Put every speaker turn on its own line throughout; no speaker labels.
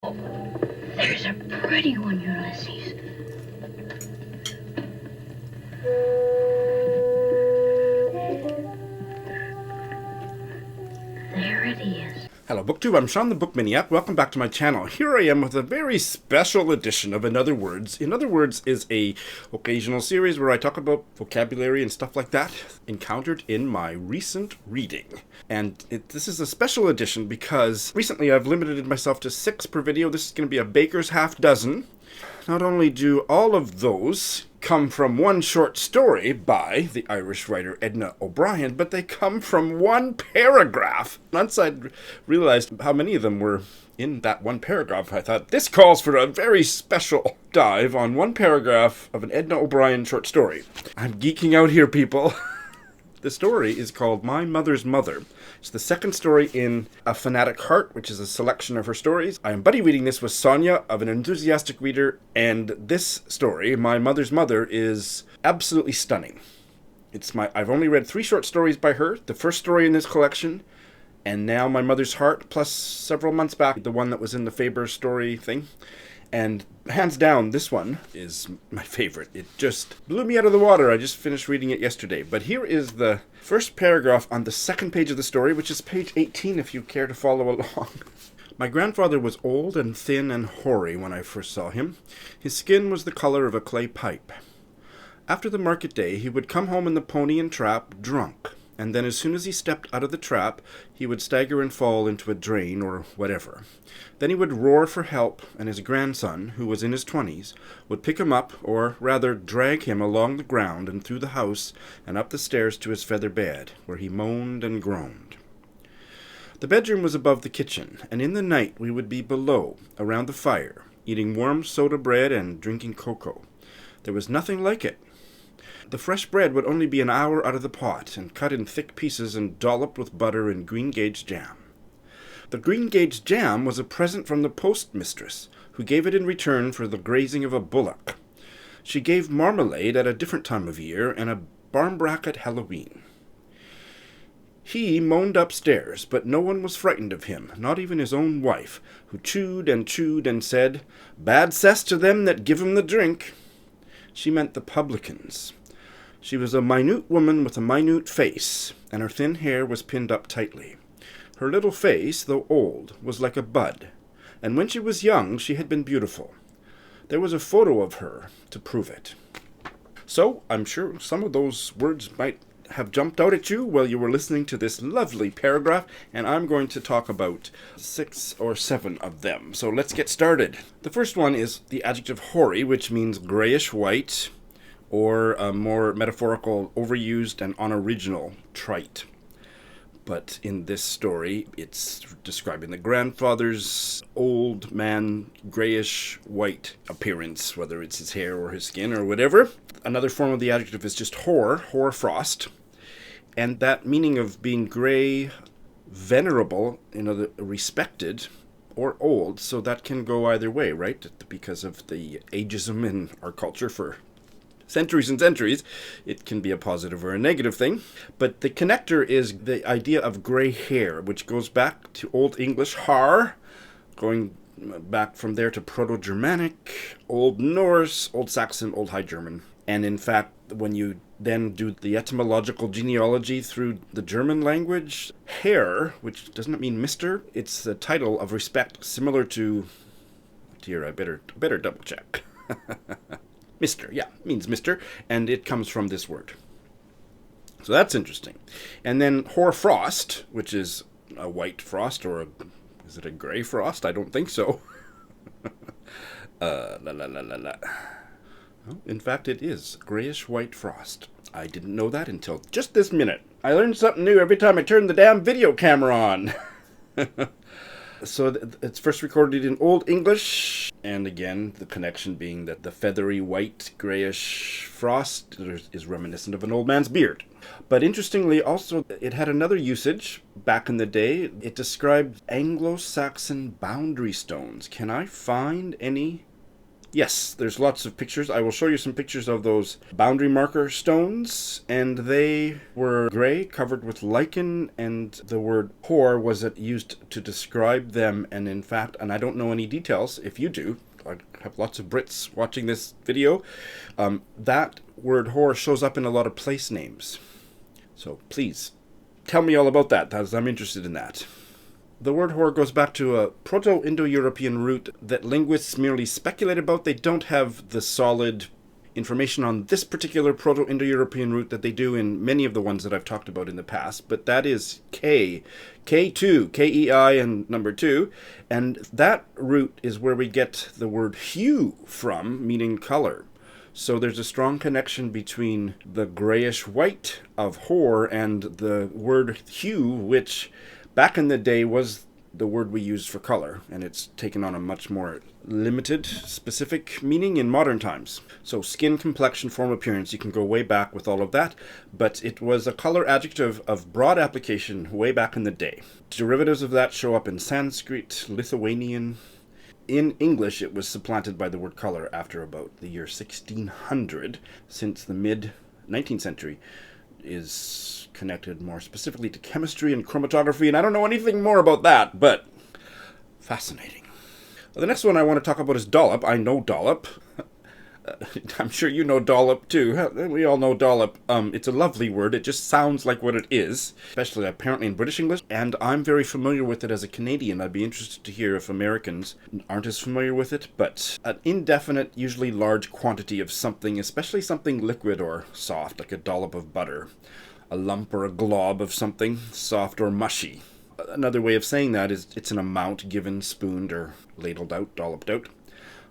There's a pretty one, Ulysses. There it is.
Hello, BookTube. I'm Sean the Book Maniac. Welcome back to my channel. Here I am with a very special edition of In Other Words. In Other Words is a occasional series where I talk about vocabulary and stuff like that encountered in my recent reading. And this is a special edition because recently I've limited myself to 6 per video. This is going to be a baker's half dozen. Not only do all of those come from one short story by the Irish writer Edna O'Brien, but they come from one paragraph. Once I realized how many of them were in that one paragraph, I thought, this calls for a very special dive on one paragraph of an Edna O'Brien short story. I'm geeking out here, people. The story is called My Mother's Mother. It's the second story in A Fanatic Heart, which is a selection of her stories. I am buddy reading this with Sonia of An Enthusiastic Reader, and this story, My Mother's Mother, is absolutely stunning. I've only read 3 short stories by her, the first story in this collection, and now My Mother's Heart, plus several months back, the one that was in the Faber story thing. And hands down, this one is my favorite. It just blew me out of the water. I just finished reading it yesterday. But here is the first paragraph on the second page of the story, which is page 18 if you care to follow along. My grandfather was old and thin and hoary when I first saw him. His skin was the color of a clay pipe. After the market day, he would come home in the pony and trap drunk. And then as soon as he stepped out of the trap, he would stagger and fall into a drain or whatever. Then he would roar for help, and his grandson, who was in his 20s, would pick him up, or rather drag him along the ground and through the house and up the stairs to his feather bed, where he moaned and groaned. The bedroom was above the kitchen, and in the night we would be below, around the fire, eating warm soda bread and drinking cocoa. There was nothing like it. The fresh bread would only be an hour out of the pot, and cut in thick pieces and dolloped with butter and greengage jam. The greengage jam was a present from the postmistress, who gave it in return for the grazing of a bullock. She gave marmalade at a different time of year, and a barmbrack at Halloween. He moaned upstairs, but no one was frightened of him, not even his own wife, who chewed and said, "Bad cess to them that give him the drink." She meant the publicans. She was a minute woman with a minute face, and her thin hair was pinned up tightly. Her little face, though old, was like a bud, and when she was young she had been beautiful. There was a photo of her to prove it. So, I'm sure some of those words might have jumped out at you while you were listening to this lovely paragraph, and I'm going to talk about 6 or 7 of them. So let's get started. The first one is the adjective hoary, which means grayish-white, or a more metaphorical, overused and unoriginal trite. But in this story, it's describing the grandfather's old man, grayish-white appearance, whether it's his hair or his skin or whatever. Another form of the adjective is just hoarfrost, and that meaning of being gray, venerable, respected, or old, so that can go either way, right? Because of the ageism in our culture for centuries and centuries, it can be a positive or a negative thing. But the connector is the idea of gray hair, which goes back to Old English Herr, going back from there to Proto-Germanic, Old Norse, Old Saxon, Old High German. And in fact, when you then do the etymological genealogy through the German language, Herr, which doesn't mean Mr., it's the title of respect similar to, dear, I better double check. Mr., yeah, means Mr., and it comes from this word. So that's interesting. And then hoarfrost, which is a white frost, or is it a gray frost? I don't think so. Well, in fact, it is grayish-white frost. I didn't know that until just this minute. I learn something new every time I turn the damn video camera on. So it's first recorded in Old English, and again, the connection being that the feathery white grayish frost is reminiscent of an old man's beard. But interestingly, also, it had another usage back in the day. It described Anglo-Saxon boundary stones. Can I find any Yes, there's lots of pictures. I will show you some pictures of those boundary marker stones, and they were gray, covered with lichen, and the word hoar was used to describe them, and in fact, and I don't know any details, if you do, I have lots of Brits watching this video, that word hoar shows up in a lot of place names. So please, tell me all about that, as I'm interested in that. The word hoar goes back to a Proto-Indo-European root that linguists merely speculate about. They don't have the solid information on this particular Proto-Indo-European root that they do in many of the ones that I've talked about in the past, but that is K. K2, K-E-I and number 2, and that root is where we get the word hue from, meaning color. So there's a strong connection between the grayish-white of hoar and the word hue, which back in the day was the word we used for color, and it's taken on a much more limited, specific meaning in modern times. So skin, complexion, form, appearance, you can go way back with all of that, but it was a color adjective of broad application way back in the day. Derivatives of that show up in Sanskrit, Lithuanian. In English, it was supplanted by the word color after about the year 1600, since the mid-19th century is connected more specifically to chemistry and chromatography, and I don't know anything more about that, but fascinating. The next one I want to talk about is dollop. I know dollop. I'm sure you know dollop too. We all know dollop. It's a lovely word. It just sounds like what it is, especially apparently in British English, and I'm very familiar with it as a Canadian. I'd be interested to hear if Americans aren't as familiar with it, but an indefinite, usually large quantity of something, especially something liquid or soft, like a dollop of butter, a lump or a glob of something soft or mushy. Another way of saying that is it's an amount given, spooned, or ladled out, dolloped out.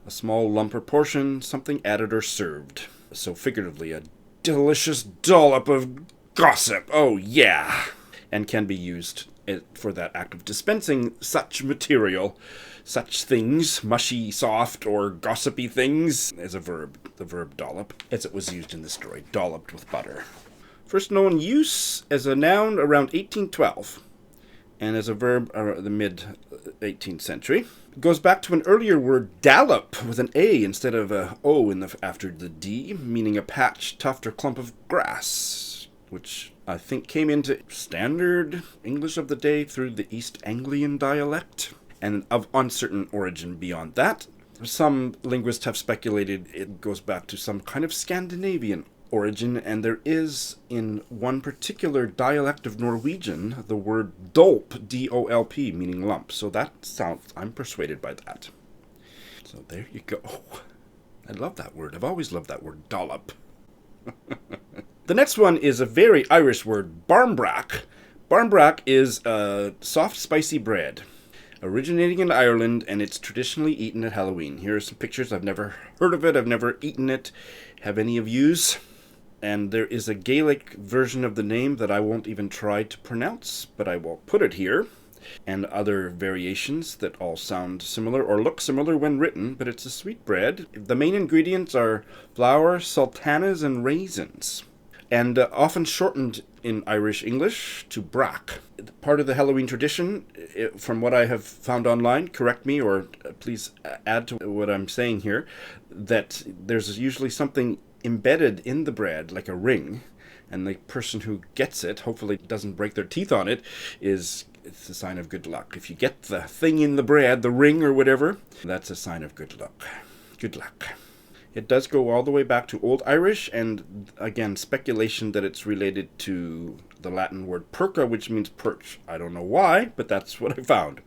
A small lump or portion, something added or served. So figuratively, a delicious dollop of gossip. Oh yeah! And can be used for that act of dispensing such material, such things, mushy, soft, or gossipy things, as a verb, the verb dollop, as it was used in the story, dolloped with butter. First known use as a noun around 1812, and as a verb the mid-18th century. It goes back to an earlier word, dallop, with an A instead of a O after the D, meaning a patch, tuft, or clump of grass, which I think came into standard English of the day through the East Anglian dialect, and of uncertain origin beyond that. Some linguists have speculated it goes back to some kind of Scandinavian origin, and there is in one particular dialect of Norwegian the word dolp, D-O-L-P, meaning lump. So that sounds, I'm persuaded by that. So there you go. I love that word. I've always loved that word, dollop. The next one is a very Irish word, barmbrack. Barmbrack is a soft, spicy bread originating in Ireland, and it's traditionally eaten at Halloween. Here are some pictures. I've never heard of it. I've never eaten it. Have any of yous? And there is a Gaelic version of the name that I won't even try to pronounce, but I will put it here, and other variations that all sound similar or look similar when written, but it's a sweet bread. The main ingredients are flour, sultanas, and raisins, and often shortened in Irish English to brack. Part of the Halloween tradition, from what I have found online, correct me or please add to what I'm saying here, that there's usually something embedded in the bread, like a ring, and the person who gets it, hopefully doesn't break their teeth on it, it's a sign of good luck. If you get the thing in the bread, the ring or whatever, that's a sign of good luck. Good luck. It does go all the way back to Old Irish, and again, speculation that it's related to the Latin word perca, which means perch. I don't know why, but that's what I found.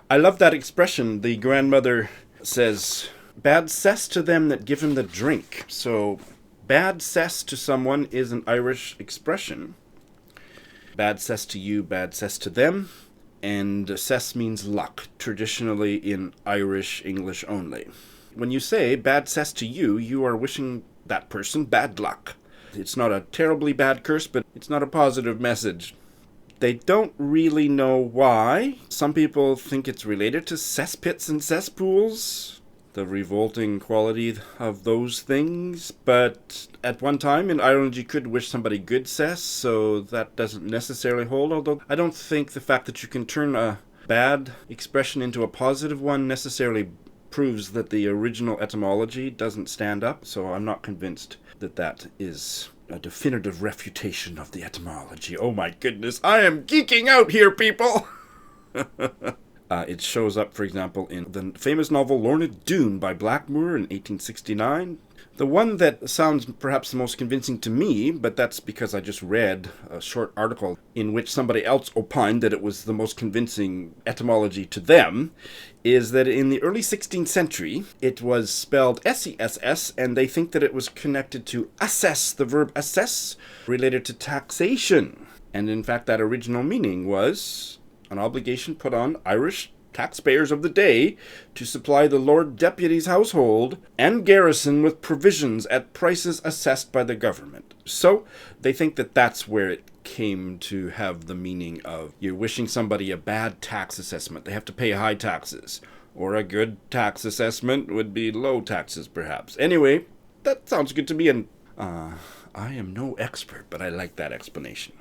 I love that expression. The grandmother says, bad cess to them that give him the drink. So, bad cess to someone is an Irish expression. Bad cess to you, bad cess to them. And cess means luck, traditionally in Irish English only. When you say bad cess to you, you are wishing that person bad luck. It's not a terribly bad curse, but it's not a positive message. They don't really know why. Some people think it's related to cesspits and cesspools, the revolting quality of those things. But at one time in Ireland you could wish somebody good cess, so that doesn't necessarily hold. Although I don't think the fact that you can turn a bad expression into a positive one necessarily proves that the original etymology doesn't stand up, so I'm not convinced that that is a definitive refutation of the etymology. Oh my goodness, I am geeking out here, people! It shows up, for example, in the famous novel Lorna Doone by Blackmore in 1869. The one that sounds perhaps the most convincing to me, but that's because I just read a short article in which somebody else opined that it was the most convincing etymology to them, is that in the early 16th century, it was spelled S-E-S-S, and they think that it was connected to assess, the verb assess, related to taxation. And in fact, that original meaning was an obligation put on Irish taxpayers of the day to supply the Lord Deputy's household and garrison with provisions at prices assessed by the government. So they think that that's where it came to have the meaning of you're wishing somebody a bad tax assessment. They have to pay high taxes. Or a good tax assessment would be low taxes, perhaps. Anyway, that sounds good to me, and I am no expert, but I like that explanation.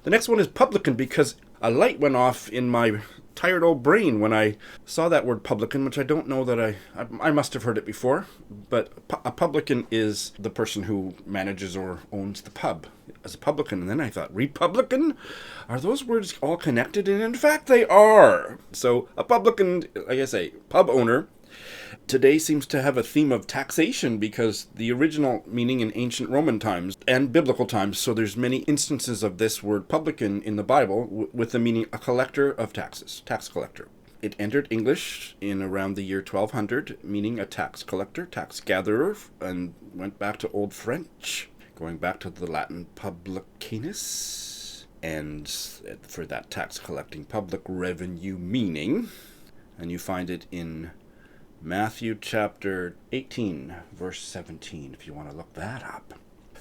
The next one is publican, because a light went off in my tired old brain when I saw that word publican, which I don't know that I must have heard it before, but a publican is the person who manages or owns the pub as a publican. And then I thought, republican? Are those words all connected? And in fact, they are. So a publican, like I say, pub owner, today seems to have a theme of taxation because the original meaning in ancient Roman times and biblical times, so there's many instances of this word publican in the Bible with the meaning a collector of taxes, tax collector. It entered English in around the year 1200, meaning a tax collector, tax gatherer, and went back to Old French, going back to the Latin publicanus, and for that tax collecting public revenue meaning, and you find it in Matthew chapter 18, verse 17, if you want to look that up.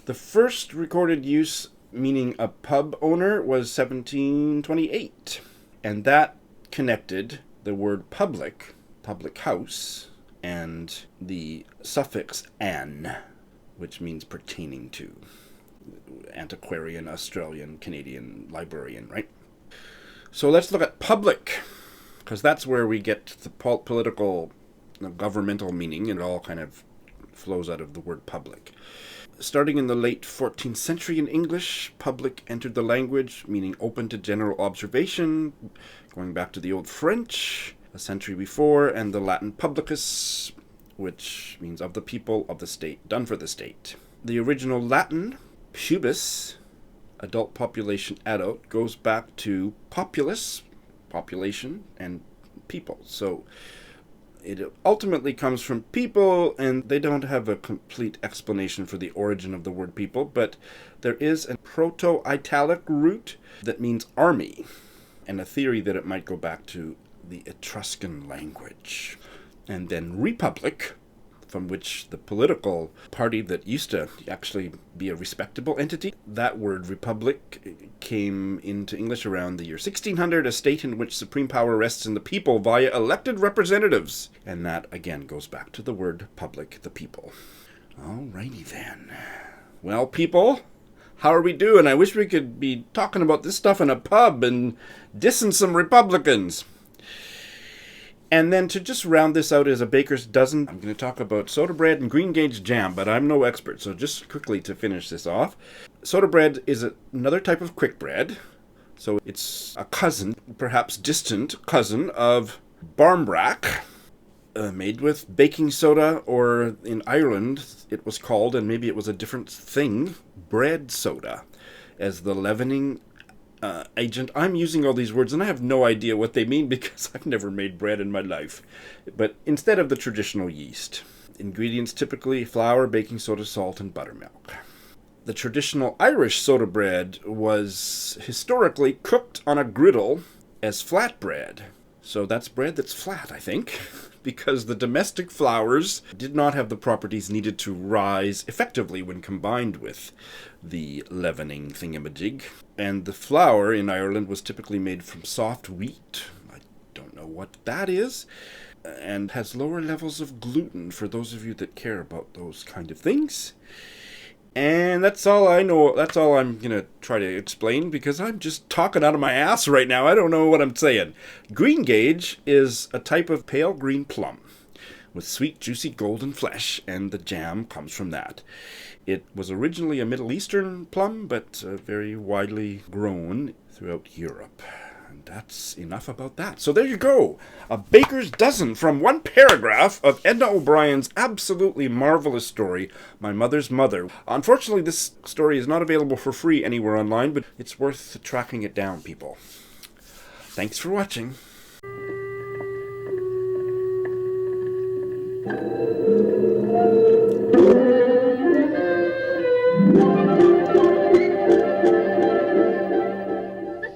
The first recorded use meaning a pub owner was 1728, and that connected the word public, public house, and the suffix an, which means pertaining to. Antiquarian, Australian, Canadian, librarian, right? So let's look at public, because that's where we get the political, governmental meaning, and it all kind of flows out of the word public. Starting in the late 14th century in English, public entered the language, meaning open to general observation, going back to the Old French, a century before, and the Latin publicus, which means of the people, of the state, done for the state. The original Latin, pubis, adult population adult, goes back to populus, population, and people. So it ultimately comes from people, and they don't have a complete explanation for the origin of the word people, but there is a proto-Italic root that means army, and a theory that it might go back to the Etruscan language. And then republic, from which the political party that used to actually be a respectable entity, that word republic came into English around the year 1600, a state in which supreme power rests in the people via elected representatives. And that, again, goes back to the word public, the people. Alrighty then. Well, people, how are we doing? I wish we could be talking about this stuff in a pub and dissing some Republicans. And then to just round this out as a baker's dozen, I'm going to talk about soda bread and greengage jam, but I'm no expert, so just quickly to finish this off. Soda bread is another type of quick bread, so it's a cousin, perhaps distant cousin, of barmbrack, made with baking soda, or in Ireland it was called, and maybe it was a different thing, bread soda, as the leavening agent. I'm using all these words and I have no idea what they mean because I've never made bread in my life. But instead of the traditional yeast. Ingredients typically flour, baking soda, salt, and buttermilk. The traditional Irish soda bread was historically cooked on a griddle as flatbread. So that's bread that's flat, I think, because the domestic flours did not have the properties needed to rise effectively when combined with the leavening thingamajig. And the flour in Ireland was typically made from soft wheat. I don't know what that is. And has lower levels of gluten for those of you that care about those kind of things. And that's all I know. That's all I'm going to try to explain because I'm just talking out of my ass right now. I don't know what I'm saying. Greengage is a type of pale green plum with sweet, juicy golden flesh, and the jam comes from that. It was originally a Middle Eastern plum, but very widely grown throughout Europe. And that's enough about that. So there you go. A baker's dozen from one paragraph of Edna O'Brien's absolutely marvelous story, My Mother's Mother. Unfortunately, this story is not available for free anywhere online, but it's worth tracking it down, people. Thanks for watching.